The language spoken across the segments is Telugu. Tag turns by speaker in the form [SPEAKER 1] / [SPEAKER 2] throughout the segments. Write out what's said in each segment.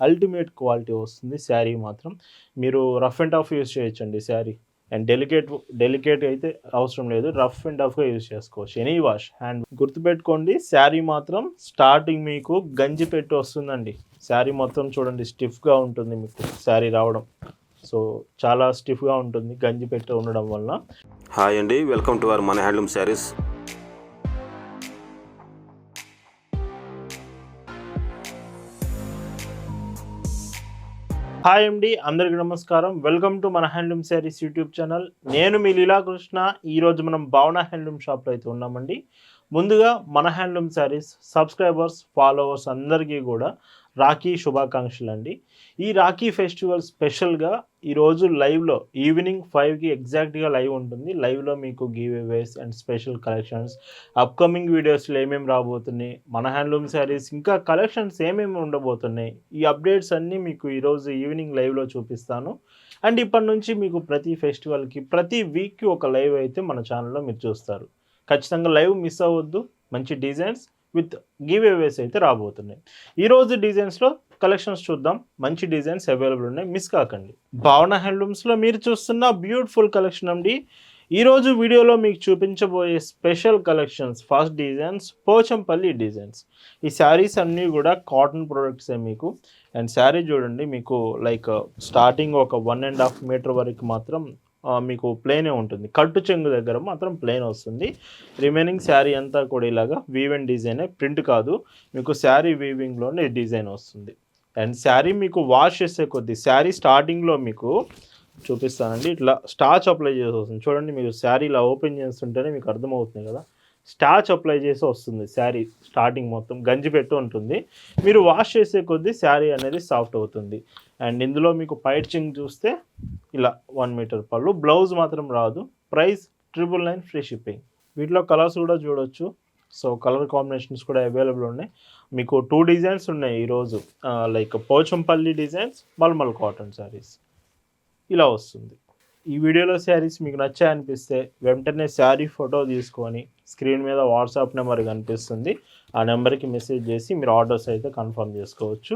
[SPEAKER 1] అల్టిమేట్ క్వాలిటీ వస్తుంది శారీ మాత్రం. మీరు రఫ్ అండ్ టఫ్ యూజ్ చేయొచ్చండి శారీ. అండ్ డెలికేట్ అయితే అవసరం లేదు. రఫ్ అండ్ టఫ్‌గా యూజ్ చేసుకోవచ్చు. ఎనీ వాష్ హ్యాండ్ గుర్తుపెట్టుకోండి, శారీ మాత్రం స్టార్టింగ్ మీకు గంజి పెట్టి వస్తుందండి. శారీ మొత్తం చూడండి స్టిఫ్‌గా ఉంటుంది మీకు శారీ రావడం. సో చాలా స్టిఫ్‌గా ఉంటుంది గంజి పెట్టి ఉండడం వల్ల.
[SPEAKER 2] హాయ్ అండి, వెల్కమ్ టు అవర్ మన హ్యాండ్లూమ్ శారీస్.
[SPEAKER 1] హాయ్ అండి, అందరికీ నమస్కారం. వెల్కమ్ టు మన హ్యాండ్లూమ్ శారీస్ యూట్యూబ్ ఛానల్. నేను మీ లీలాకృష్ణ. ఈరోజు మనం భావన హ్యాండ్లూమ్ షాప్లో అయితే ఉన్నామండి. ముందుగా మన హ్యాండ్లూమ్ శారీస్ సబ్స్క్రైబర్స్, ఫాలోవర్స్ అందరికీ కూడా రాఖీ శుభాకాంక్షలు అండి. ఈ రాఖీ ఫెస్టివల్ స్పెషల్గా ఈరోజు లైవ్లో ఈవినింగ్ 5కి ఎగ్జాక్ట్గా లైవ్ ఉంటుంది. లైవ్లో మీకు giveaways and special collections, upcoming వీడియోస్లో ఏమేమి రాబోతున్నాయి, మన హ్యాండ్లూమ్ శారీస్ ఇంకా కలెక్షన్స్ ఏమేమి ఉండబోతున్నాయి, ఈ అప్డేట్స్ అన్నీ మీకు ఈరోజు ఈవినింగ్ లైవ్లో చూపిస్తాను. అండ్ ఇప్పటి నుంచి మీకు ప్రతి ఫెస్టివల్కి ప్రతి వీక్కి ఒక లైవ్ అయితే మన ఛానల్లో మీరు చూస్తారు. ఖచ్చితంగా లైవ్ మిస్ అవ్వద్దు. మంచి డిజైన్స్ విత్ గివ్ అవేస్ అయితే రాబోతున్నాయి. ఈరోజు డిజైన్స్లో కలెక్షన్స్ చూద్దాం. మంచి డిజైన్స్ అవైలబుల్ ఉన్నాయి, మిస్ కాకండి. భావన హ్యాండ్లూమ్స్లో మీరు చూస్తున్న బ్యూటిఫుల్ కలెక్షన్ అండి. ఈరోజు వీడియోలో మీకు చూపించబోయే special collections, first designs Pochampally designs. ఈ శారీస్ అన్నీ కూడా కాటన్ ప్రొడక్ట్సే మీకు. అండ్ శారీ చూడండి, మీకు లైక్ స్టార్టింగ్ ఒక 1.5 మీటర్ వరకు మాత్రం మీకు ప్లెయినే ఉంటుంది. కట్టు చెంగు దగ్గర మాత్రం ప్లెయిన్ వస్తుంది. రిమైనింగ్ శారీ అంతా కూడా ఇలాగా వీవ్ అండ్ డిజైనే, ప్రింట్ కాదు. మీకు శారీ వీవింగ్లోనే డిజైన్ వస్తుంది. అండ్ శారీ మీకు వాష్ చేసే కొద్దీ శారీ స్టార్టింగ్లో మీకు చూపిస్తానండి. ఇట్లా స్టార్చ్ అప్లై చేసి వస్తుంది. చూడండి, మీరు శారీ ఇలా ఓపెన్ చేస్తుంటేనే మీకు అర్థమవుతుంది కదా, స్టార్చ్ అప్లై చేసి వస్తుంది. శారీ స్టార్టింగ్ మొత్తం గంజి పెట్టి ఉంటుంది. మీరు వాష్ చేసే కొద్దీ శారీ అనేది సాఫ్ట్ అవుతుంది. అండ్ ఇందులో మీకు పైచింగ్ చూస్తే ఇలా 1 మీటర్ పళ్ళు, బ్లౌజ్ మాత్రం రాదు. Price 999 free shipping. వీటిలో కలర్స్ కూడా చూడొచ్చు. సో కలర్ కాంబినేషన్స్ కూడా అవైలబుల్ ఉన్నాయి. మీకు 2 డిజైన్స్ ఉన్నాయి ఈరోజు, like Pochampally designs, mulmul cotton saris ఇలా వస్తుంది. ఈ వీడియోలో శారీస్ మీకు నచ్చాయనిపిస్తే వెంటనే శారీ ఫోటో తీసుకొని స్క్రీన్ మీద వాట్సాప్ నెంబర్ కనిపిస్తుంది, ఆ నెంబర్కి మెసేజ్ చేసి మీరు ఆర్డర్స్ అయితే కన్ఫర్మ్ చేసుకోవచ్చు.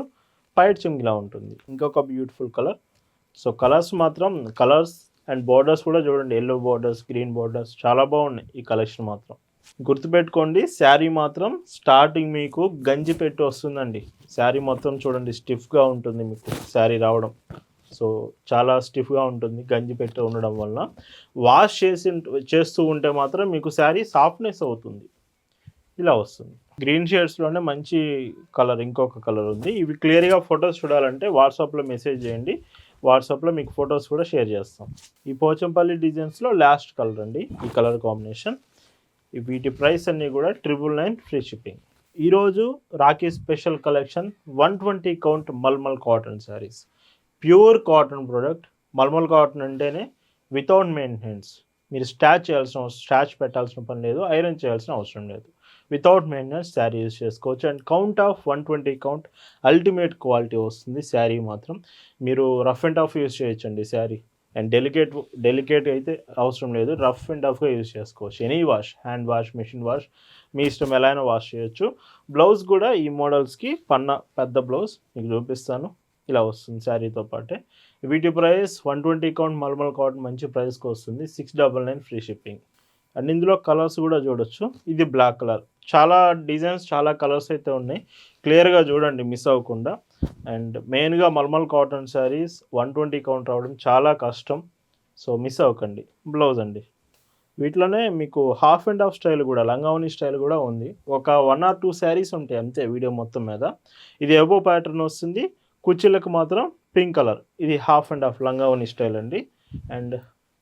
[SPEAKER 1] పైట్ చింగ్ ఇలా ఉంటుంది. ఇంకొక beautiful colour. So colours and borders కూడా చూడండి, ఎల్లో బోర్డర్స్, గ్రీన్ బోర్డర్స్ చాలా బాగున్నాయి. ఈ కలెక్షన్ మాత్రం గుర్తుపెట్టుకోండి, శారీ మాత్రం స్టార్టింగ్ మీకు గంజి పెట్టి వస్తుందండి. శారీ మొత్తం చూడండి స్టిఫ్గా ఉంటుంది మీకు శారీ రావడం. సో చాలా స్టిఫ్గా ఉంటుంది గంజి పెట్టి ఉండడం వల్ల. వాష్ చేస్తూ ఉంటే మాత్రం మీకు శారీ సాఫ్ట్నెస్ అవుతుంది. ఇలా వస్తుంది. గ్రీన్ షేడ్స్లోనే మంచి కలర్, ఇంకొక కలర్ ఉంది. ఇవి క్లియర్గా ఫొటోస్ చూడాలంటే వాట్సాప్లో మెసేజ్ చేయండి. వాట్సాప్లో మీకు ఫొటోస్ కూడా షేర్ చేస్తాం. ఈ పోచంపల్లి డిజైన్స్లో లాస్ట్ కలర్ అండి ఈ కలర్ కాంబినేషన్. వీటి ప్రైస్ అన్నీ కూడా 999 ఫ్రీ షిప్పింగ్. ఈరోజు Rakhi special collection 120 count mulmul cotton saris. Pure cotton product. Mulmul cotton అంటేనే వితౌట్ మెయింటెనెన్స్. మీరు స్టాచ్ పెట్టాల్సిన పని లేదు, ఐరన్ చేయాల్సిన అవసరం లేదు. వితౌట్ మెయింటెనెన్స్ శారీ యూజ్ చేసుకోవచ్చు. And count of 120 count, ultimate quality వస్తుంది శారీ మాత్రం. మీరు రఫ్ అండ్ టఫ్ యూజ్ చేయొచ్చండి శారీ. అండ్ డెలికేట్ అయితే అవసరం లేదు. రఫ్ అండ్ టఫ్గా యూజ్ చేసుకోవచ్చు. Any wash, hand wash, machine wash, మీ ఇష్టం ఎలా అయినా వాష్ చేయొచ్చు. బ్లౌజ్ కూడా ఈ మోడల్స్కి పెద్ద బ్లౌజ్ మీకు చూపిస్తాను. ఇలా వస్తుంది శారీతో పాటే. వీటి ప్రైస్ 120 కౌంట్ మల్మల్ కాటన్ మంచి ప్రైస్కి వస్తుంది. 699 ఫ్రీ షిప్పింగ్. అండ్ ఇందులో కలర్స్ కూడా చూడొచ్చు. ఇది బ్లాక్ కలర్. చాలా డిజైన్స్, చాలా కలర్స్ అయితే ఉన్నాయి. క్లియర్గా చూడండి మిస్ అవ్వకుండా. అండ్ మెయిన్గా మల్మల్ కాటన్ శారీస్ 120 కౌంట్ రావడం చాలా కష్టం. సో మిస్ అవ్వకండి. బ్లౌజ్ అండి. వీటిలోనే మీకు హాఫ్ అండ్ హాఫ్ స్టైల్ కూడా, లంగావని స్టైల్ కూడా ఉంది. ఒక 1 or 2 శారీస్ ఉంటాయి అంతే వీడియో మొత్తం మీద. ఇది ఎబో ప్యాటర్న్ వస్తుంది. కుర్చీలకు మాత్రం పింక్ కలర్. ఇది హాఫ్ అండ్ హాఫ్ లంగావని స్టైల్ అండి. అండ్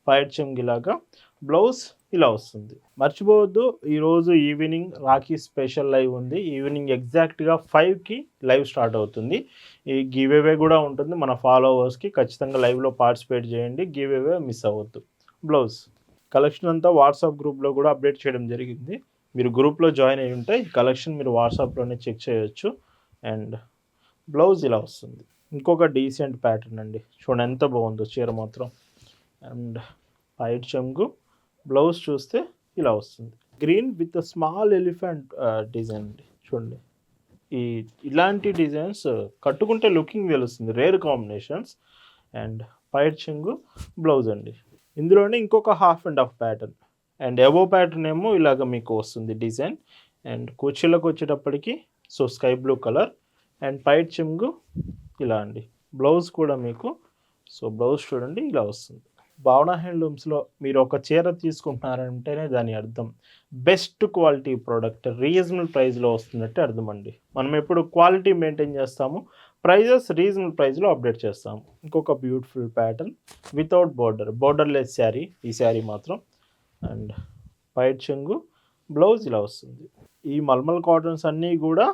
[SPEAKER 1] పైట్ చెంగిలాగా బ్లౌజ్ ఇలా వస్తుంది. మర్చిపోవద్దు, ఈరోజు ఈవినింగ్ రాఖీ స్పెషల్ లైవ్ ఉంది. ఈవినింగ్ ఎగ్జాక్ట్గా 5కి లైవ్ స్టార్ట్ అవుతుంది. ఈ గివ్ అవే కూడా ఉంటుంది మన ఫాలోవర్స్కి. ఖచ్చితంగా లైవ్లో పార్టిసిపేట్ చేయండి. గివ్ అవే మిస్ అవ్వద్దు. బ్లౌజ్ కలెక్షన్ అంతా వాట్సాప్ గ్రూప్లో కూడా అప్డేట్ చేయడం జరిగింది. మీరు గ్రూప్లో జాయిన్ అయ్యి ఉంటే ఈ కలెక్షన్ మీరు వాట్సాప్లోనే చెక్ చేయొచ్చు. అండ్ బ్లౌజ్ ఇలా వస్తుంది. ఇంకొక డీసెంట్ ప్యాటర్న్ అండి. చూడండి ఎంత బాగుందో చీర మాత్రం. అండ్ పైట్ చెంగు, బ్లౌజ్ చూస్తే ఇలా వస్తుంది. Green with small elephant design అండి. చూడండి ఈ ఇలాంటి డిజైన్స్ కట్టుకుంటే లుకింగ్ తెలుస్తుంది, రేర్ కాంబినేషన్స్. అండ్ పైట్ చెంగు బ్లౌజ్ అండి. ఇందులోనే ఇంకొక half and half pattern and ఎబో ప్యాటర్న్ ఏమో ఇలాగ మీకు వస్తుంది డిజైన్. అండ్ కుర్చీలకు వచ్చేటప్పటికి so sky blue colour and పైట్ చెంగు ఇలా అండి. బ్లౌజ్ కూడా మీకు సో బ్లౌజ్ చూడండి ఇలా వస్తుంది. భావన హ్యాండ్లూమ్స్లో మీరు ఒక చీర తీసుకుంటున్నారంటేనే దాని అర్థం బెస్ట్ క్వాలిటీ ప్రోడక్ట్ రీజనబుల్ ప్రైస్లో వస్తున్నట్టే అర్థం అండి. మనం ఎప్పుడు క్వాలిటీ మెయింటైన్ చేస్తాము, ప్రైజెస్ రీజనబుల్ ప్రైస్లో అప్డేట్ చేస్తాము. ఇంకొక beautiful pattern without borderless sari, ఈ శారీ మాత్రం. అండ్ పైట్ చెంగు బ్లౌజ్ ఇలా వస్తుంది. ఈ మల్మల్ కాటన్స్ అన్నీ కూడా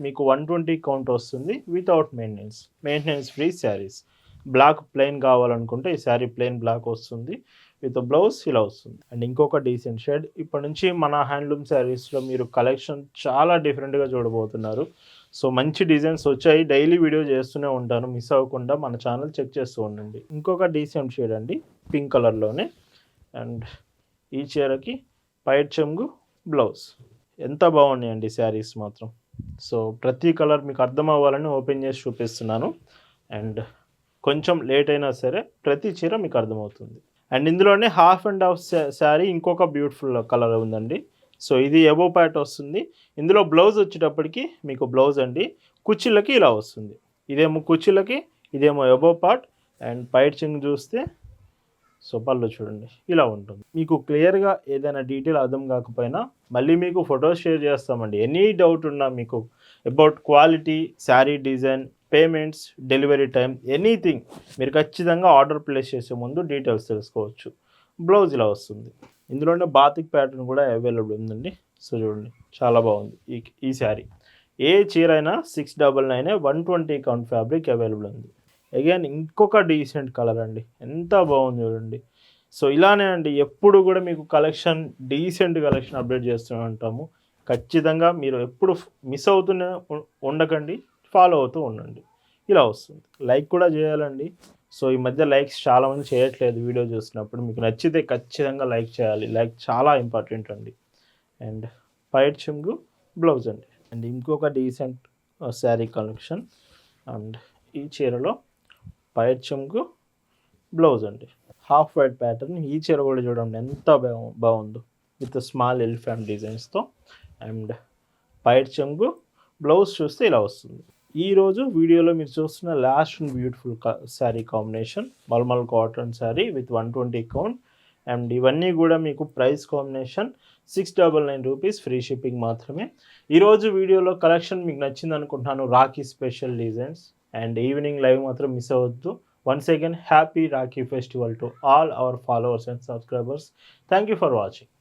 [SPEAKER 1] మీకు 120 కౌంట్ వస్తుంది without maintenance free saris. Black plain కావాలనుకుంటే ఈ శారీ ప్లెయిన్ బ్లాక్ వస్తుంది విత్ బ్లౌజ్ ఇలా వస్తుంది. అండ్ ఇంకొక డీసెంట్ షేడ్. ఇప్పటి నుంచి మన హ్యాండ్లూమ్ శారీస్లో మీరు కలెక్షన్ చాలా డిఫరెంట్గా చూడబోతున్నారు. సో మంచి డిజైన్స్ వచ్చాయి, డైలీ వీడియో చేస్తూనే ఉంటాను, మిస్ అవ్వకుండా మన ఛానల్ చెక్ చేస్తూ ఉండండి. ఇంకొక డీసెంట్ షేడ్ అండి, పింక్ కలర్లోనే. అండ్ ఈ చీరకి పైట్ చెంగు బ్లౌజ్. ఎంత బాగున్నాయండి శారీస్ మాత్రం. సో ప్రతి కలర్ మీకు అర్థం అవ్వాలని ఓపెన్ చేసి చూపిస్తున్నాను. అండ్ కొంచెం లేట్ అయినా సరే ప్రతి చీర మీకు అర్థమవుతుంది. అండ్ ఇందులోనే హాఫ్ అండ్ హాఫ్ శారీ ఇంకొక బ్యూటిఫుల్ కలర్ ఉందండి. సో ఇది ఎబో ప్యాట్ వస్తుంది. ఇందులో బ్లౌజ్ వచ్చేటప్పటికి మీకు బ్లౌజ్ అండి కుర్చీలకి ఇలా వస్తుంది. ఇదేమో కుర్చీలకి, ఇదేమో ఎబో పార్ట్. అండ్ పైట్ చెంగు చూస్తే సో పళ్ళు చూడండి ఇలా ఉంటుంది. మీకు క్లియర్గా ఏదైనా డీటెయిల్ అర్థం కాకపోయినా మళ్ళీ మీకు ఫొటోస్ షేర్ చేస్తామండి. ఎనీ డౌట్ ఉన్నా మీకు about quality, sari design, payments, delivery time, anything మీరు ఖచ్చితంగా ఆర్డర్ ప్లేస్ చేసే ముందు డీటెయిల్స్ తెలుసుకోవచ్చు. బ్లౌజ్ ఇలా వస్తుంది. ఇందులోనే బాతిక్ ప్యాటర్న్ కూడా అవైలబుల్ ఉందండి. సో చూడండి చాలా బాగుంది ఈ శారీ. ఏ చీర అయినా 699 120 కౌంట్ ఫ్యాబ్రిక్ అవైలబుల్ ఉంది. అగైన్ ఇంకొక డీసెంట్ కలర్ అండి, ఎంత బాగుంది చూడండి. సో ఇలానే అండి ఎప్పుడు కూడా మీకు కలెక్షన్ డీసెంట్ కలెక్షన్ అప్డేట్ చేస్తూనే ఉంటాము. ఖచ్చితంగా మీరు ఎప్పుడు మిస్ అవుతూనే ఉండకండి, ఫాలో అవుతూ ఉండండి. ఇలా వస్తుంది. లైక్ కూడా చేయాలండి. సో ఈ మధ్య లైక్స్ చాలామంది చేయట్లేదు వీడియో చూసినప్పుడు. మీకు నచ్చితే ఖచ్చితంగా లైక్ చేయాలి, లైక్ చాలా ఇంపార్టెంట్ అండి. అండ్ పైట్ చెంగు బ్లౌజ్ అండి. అండ్ ఇంకొక డీసెంట్ శారీ కలెక్షన్. అండ్ ఈ చీరలో పైట్ చెంగు బ్లౌజ్ అండి, హాఫ్ వైట్ ప్యాటర్న్. ఈ చీర కూడా చూడండి ఎంత బాగుందో విత్ స్మాల్ ఎలిఫెంట్ డిజైన్స్తో. అండ్ పైట్ చెంగు బ్లౌజ్ చూస్తే ఇలా వస్తుంది. ఈరోజు వీడియోలో మీరు చూస్తున్న last and beautiful sari combination mulmul cotton sari with 120 count. And ఇవన్నీ కూడా మీకు price combination 699 rupees, free shipping మాత్రమే. ఈరోజు వీడియోలో కలెక్షన్ మీకు నచ్చింది అనుకుంటున్నాను. Rakhi special designs and evening live మాత్రం మిస్ అవ్వద్దు. Once again happy Rakhi festival to all our followers and subscribers. Thank you for watching.